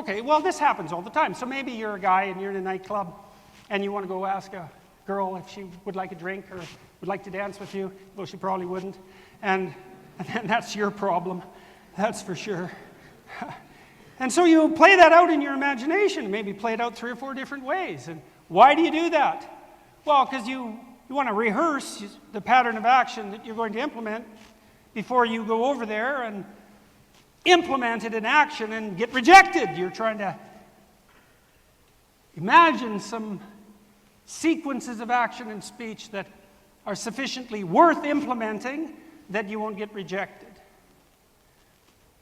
Okay, well, this happens all the time. So maybe you're a guy and you're in a nightclub and you want to go ask a girl if she would like a drink or would like to dance with you. Well, she probably wouldn't. And that's your problem, that's for sure. And so you play that out in your imagination, maybe play it out 3 or 4 different ways. And why do you do that? Well, because you want to rehearse the pattern of action that you're going to implement before you go over there and implement it in action and get rejected. You're trying to imagine some sequences of action and speech that are sufficiently worth implementing that you won't get rejected.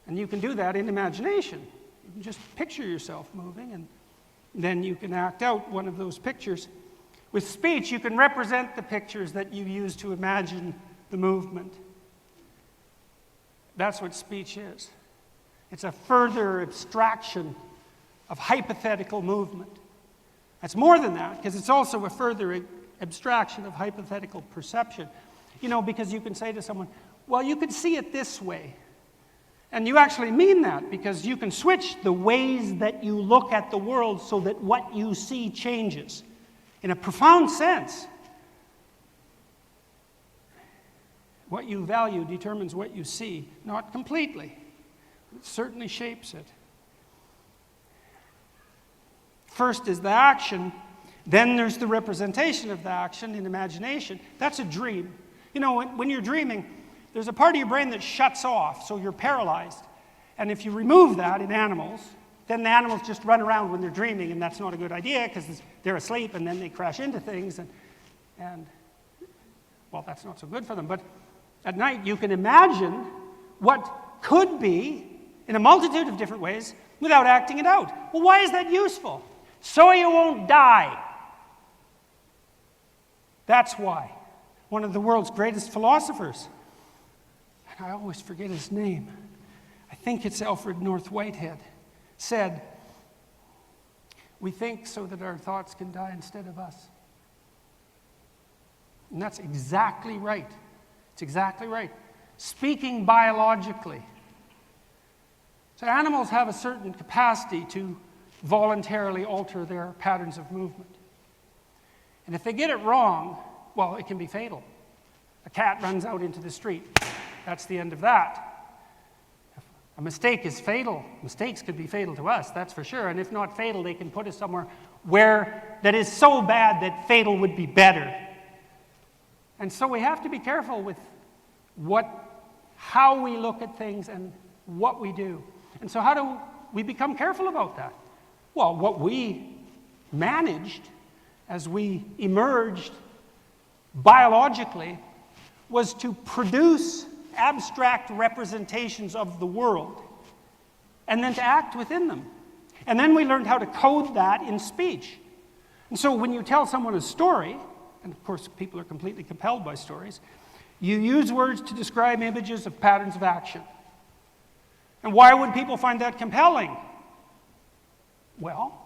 And you can do that in imagination. You can just picture yourself moving, and then you can act out one of those pictures. With speech, you can represent the pictures that you use to imagine the movement. That's what speech is. It's a further abstraction of hypothetical movement. It's more than that, because it's also a further abstraction of hypothetical perception. You know, because you can say to someone, well, you could see it this way. And you actually mean that, because you can switch the ways that you look at the world so that what you see changes. In a profound sense, what you value determines what you see, not completely. It certainly shapes it. First is the action, then there's the representation of the action in imagination. That's a dream. You know, when you're dreaming, there's a part of your brain that shuts off, so you're paralyzed. And if you remove that in animals, then the animals just run around when they're dreaming, and that's not a good idea because they're asleep and then they crash into things, and well, that's not so good for them. But at night, you can imagine what could be in a multitude of different ways without acting it out. Well, why is that useful? So you won't die. That's why. One of the world's greatest philosophers, and I always forget his name, I think it's Alfred North Whitehead, said, we think so that our thoughts can die instead of us. And that's exactly right. It's exactly right. Speaking biologically. So animals have a certain capacity to voluntarily alter their patterns of movement. And if they get it wrong, well, it can be fatal. A cat runs out into the street. That's the end of that. A mistake is fatal. Mistakes could be fatal to us, that's for sure. And if not fatal, they can put us somewhere where that is so bad that fatal would be better. And so we have to be careful with how we look at things and what we do. And so how do we become careful about that? Well, what we managed as we emerged biologically was to produce abstract representations of the world and then to act within them. And then we learned how to code that in speech. And so when you tell someone a story, and of course people are completely compelled by stories, you use words to describe images of patterns of action. And why would people find that compelling? Well,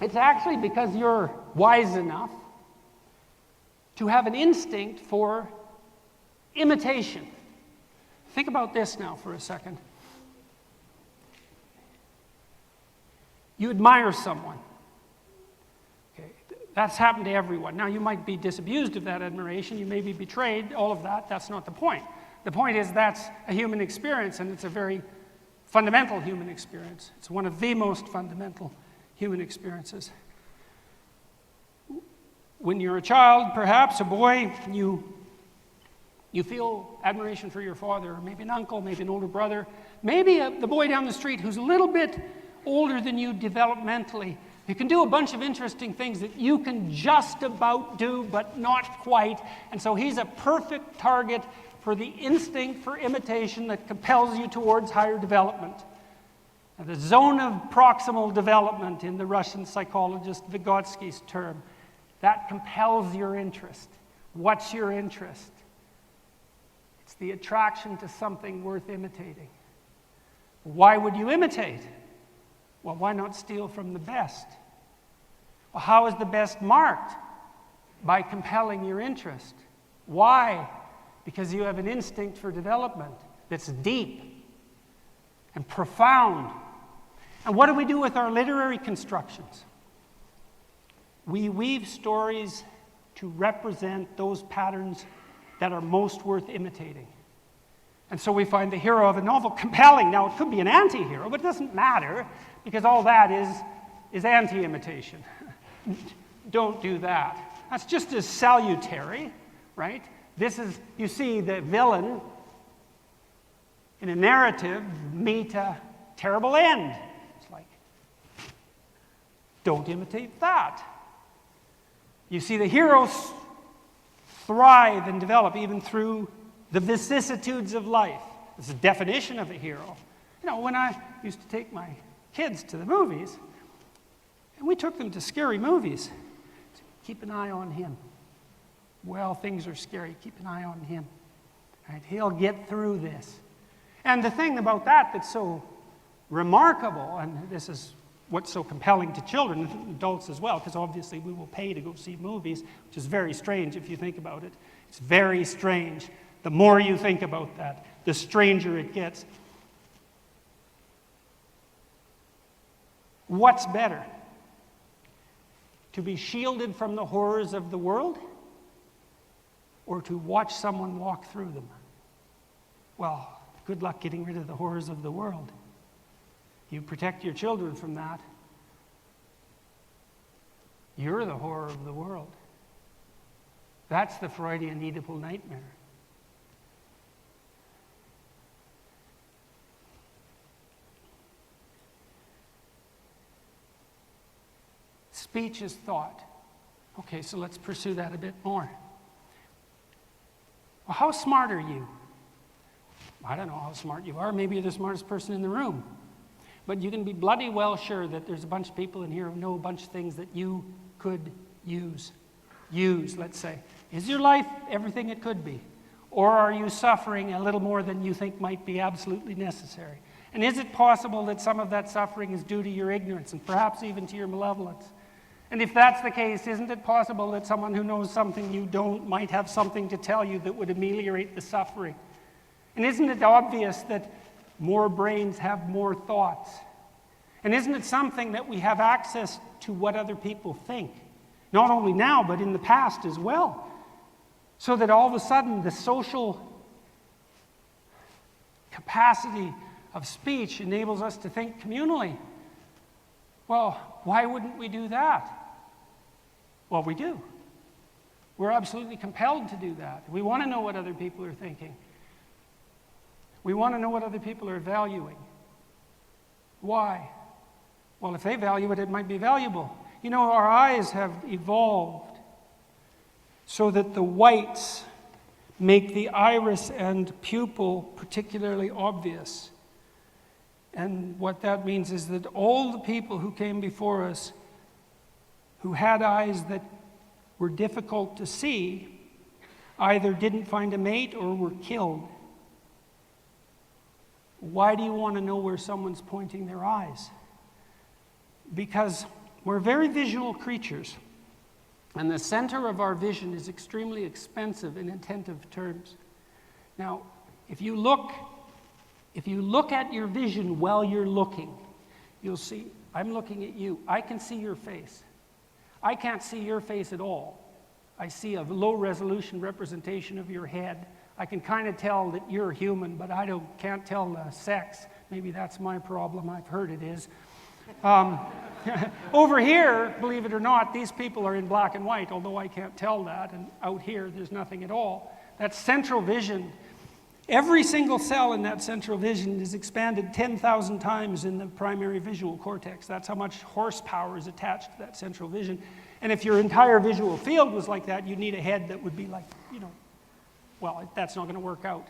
it's actually because you're wise enough to have an instinct for imitation. Think about this now for a second. You admire someone. Okay, that's happened to everyone. Now, you might be disabused of that admiration. You may be betrayed. All of that. That's not the point. The point is that's a human experience, and it's a very fundamental human experience. It's one of the most fundamental human experiences. When you're a child, perhaps a boy, you feel admiration for your father, or maybe an uncle, maybe an older brother, maybe the boy down the street who's a little bit older than you developmentally. You can do a bunch of interesting things that you can just about do, but not quite. And so he's a perfect target for the instinct for imitation that compels you towards higher development. Now, the zone of proximal development, in the Russian psychologist Vygotsky's term, that compels your interest. What's your interest? It's the attraction to something worth imitating. Why would you imitate? Well, why not steal from the best? Well, how is the best marked? By compelling your interest. Why? Because you have an instinct for development that's deep and profound. And what do we do with our literary constructions? We weave stories to represent those patterns that are most worth imitating. And so we find the hero of a novel compelling. Now, it could be an anti-hero, but it doesn't matter, because all that is anti-imitation. Don't do that. That's just as salutary, right? This is, you see the villain in a narrative meet a terrible end. It's like, don't imitate that. You see the heroes thrive and develop even through the vicissitudes of life. It's a definition of a hero. You know, when I used to take my kids to the movies, and we took them to scary movies, keep an eye on him. Well, things are scary. Keep an eye on him. Right? He'll get through this. And the thing about that that's so remarkable, and this is what's so compelling to children and adults as well, because obviously we will pay to go see movies, which is very strange if you think about it. It's very strange. The more you think about that, the stranger it gets. What's better? To be shielded from the horrors of the world, or to watch someone walk through them? Well, good luck getting rid of the horrors of the world. You protect your children from that, you're the horror of the world. That's the Freudian Oedipal nightmare. Speech is thought. Okay, so let's pursue that a bit more. Well, how smart are you? I don't know how smart you are. Maybe you're the smartest person in the room. But you can be bloody well sure that there's a bunch of people in here who know a bunch of things that you could use. Use, let's say. Is your life everything it could be? Or are you suffering a little more than you think might be absolutely necessary? And is it possible that some of that suffering is due to your ignorance and perhaps even to your malevolence? And if that's the case, isn't it possible that someone who knows something you don't might have something to tell you that would ameliorate the suffering? And isn't it obvious that more brains have more thoughts? And isn't it something that we have access to what other people think? Not only now, but in the past as well. So that all of a sudden the social capacity of speech enables us to think communally. Well, why wouldn't we do that? Well, we do. We're absolutely compelled to do that. We want to know what other people are thinking. We want to know what other people are valuing. Why? Well, if they value it, it might be valuable. You know, our eyes have evolved so that the whites make the iris and pupil particularly obvious. And what that means is that all the people who came before us who had eyes that were difficult to see either didn't find a mate or were killed. Why do you want to know where someone's pointing their eyes? Because we're very visual creatures, and the center of our vision is extremely expensive in attentive terms. Now, if you look at your vision while you're looking, you'll see, I'm looking at you. I can see your face. I can't see your face at all. I see a low-resolution representation of your head. I can kind of tell that you're human, but I can't tell the sex. Maybe that's my problem. I've heard it is. Over here, believe it or not, these people are in black and white, although I can't tell that. And out here, there's nothing at all. That central vision, every single cell in that central vision is expanded 10,000 times in the primary visual cortex. That's how much horsepower is attached to that central vision. And if your entire visual field was like that, you'd need a head that would be like, well, that's not going to work out.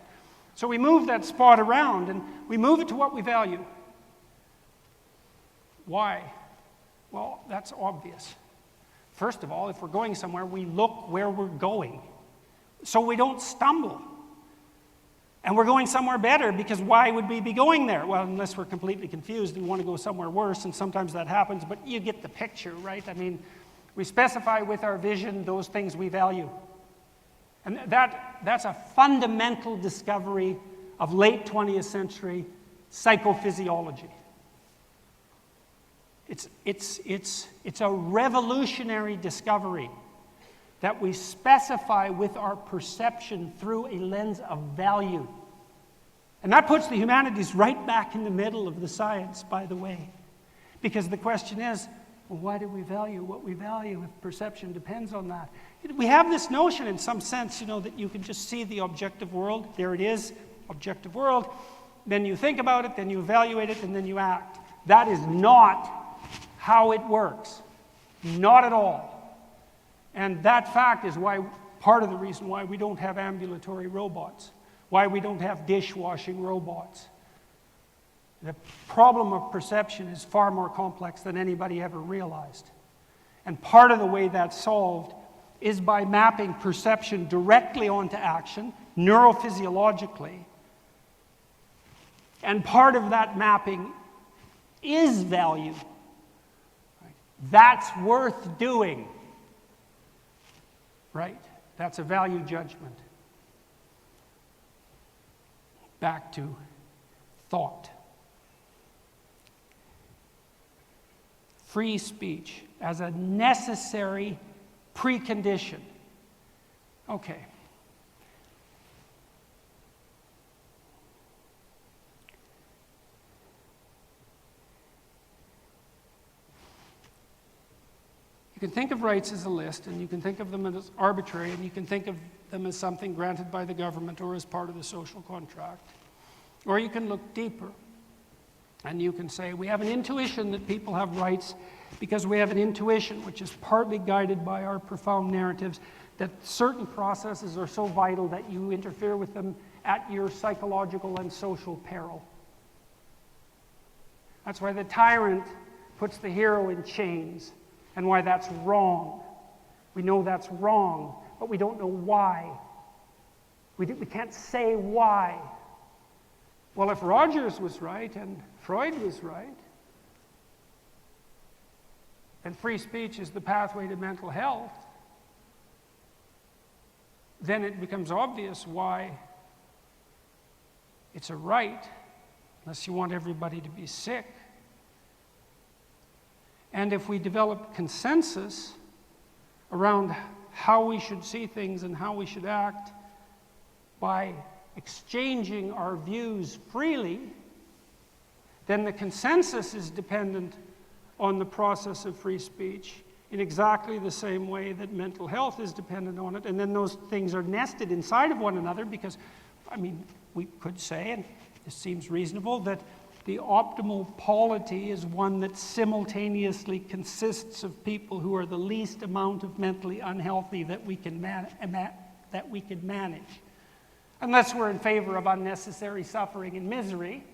So we move that spot around, and we move it to what we value. Why? Well, that's obvious. First of all, if we're going somewhere, we look where we're going, so we don't stumble. And we're going somewhere better, because why would we be going there? Well, unless we're completely confused and want to go somewhere worse, and sometimes that happens, but you get the picture, right? I mean, we specify with our vision those things we value. And that's a fundamental discovery of late 20th century psychophysiology. It's a revolutionary discovery that we specify with our perception through a lens of value. And that puts the humanities right back in the middle of the science, by the way. Because the question is, well, why do we value what we value if perception depends on that? We have this notion in some sense, that you can just see the objective world. There it is, objective world. Then you think about it, then you evaluate it, and then you act. That is not how it works. Not at all. And that fact is part of the reason why we don't have ambulatory robots, why we don't have dishwashing robots. The problem of perception is far more complex than anybody ever realized. And part of the way that's solved is by mapping perception directly onto action, neurophysiologically. And part of that mapping is value. That's worth doing. Right? That's a value judgment. Back to thought. Free speech as a necessary precondition. Okay. You can think of rights as a list, and you can think of them as arbitrary, and you can think of them as something granted by the government or as part of the social contract. Or you can look deeper, and you can say, we have an intuition that people have rights because we have an intuition which is partly guided by our profound narratives that certain processes are so vital that you interfere with them at your psychological and social peril. That's why the tyrant puts the hero in chains, and why that's wrong. We know that's wrong, but we don't know why. We can't say why. Well, if Rogers was right and Freud was right, and free speech is the pathway to mental health, then it becomes obvious why it's a right, unless you want everybody to be sick. And if we develop consensus around how we should see things and how we should act by exchanging our views freely, then the consensus is dependent on the process of free speech in exactly the same way that mental health is dependent on it. And then those things are nested inside of one another because, we could say, and this seems reasonable, that the optimal polity is one that simultaneously consists of people who are the least amount of mentally unhealthy that we can manage. Unless we're in favor of unnecessary suffering and misery.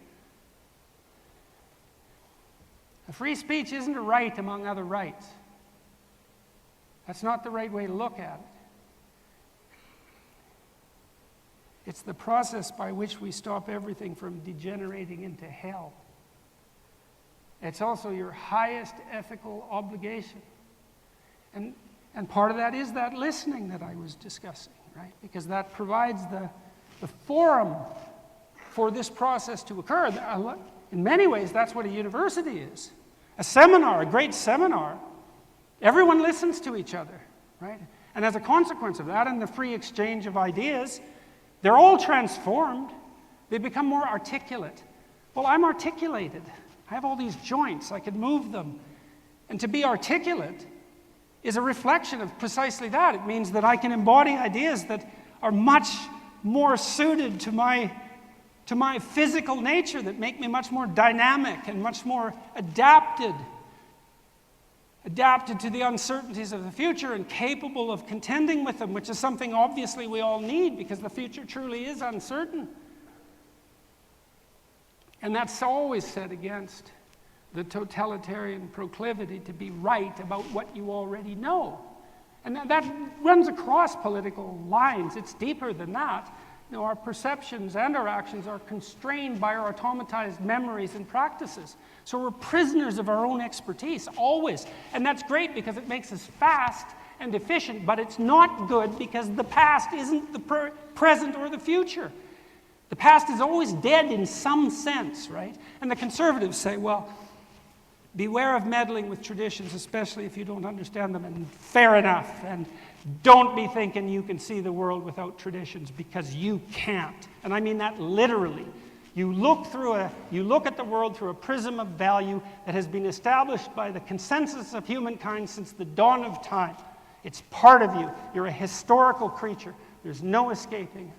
Free speech isn't a right among other rights. That's not the right way to look at it. It's the process by which we stop everything from degenerating into hell. It's also your highest ethical obligation. And part of that is that listening that I was discussing, right? Because that provides the forum for this process to occur. In many ways, that's what a university is. A seminar, a great seminar. Everyone listens to each other, right? And as a consequence of that and the free exchange of ideas, they're all transformed. They become more articulate. Well, I'm articulated. I have all these joints. I can move them. And to be articulate is a reflection of precisely that. It means that I can embody ideas that are much more suited to my physical nature, that make me much more dynamic and much more adapted to the uncertainties of the future and capable of contending with them, which is something obviously we all need because the future truly is uncertain. And that's always set against the totalitarian proclivity to be right about what you already know. And that runs across political lines. It's deeper than that. Our perceptions and our actions are constrained by our automatized memories and practices. So we're prisoners of our own expertise, always. And that's great because it makes us fast and efficient, but it's not good because the past isn't the present or the future. The past is always dead in some sense, right? And the conservatives say, well, beware of meddling with traditions, especially if you don't understand them, and fair enough. And don't be thinking you can see the world without traditions, because you can't. And I mean that literally. You look at the world through a prism of value that has been established by the consensus of humankind since the dawn of time. It's part of you. You're a historical creature. There's no escaping it.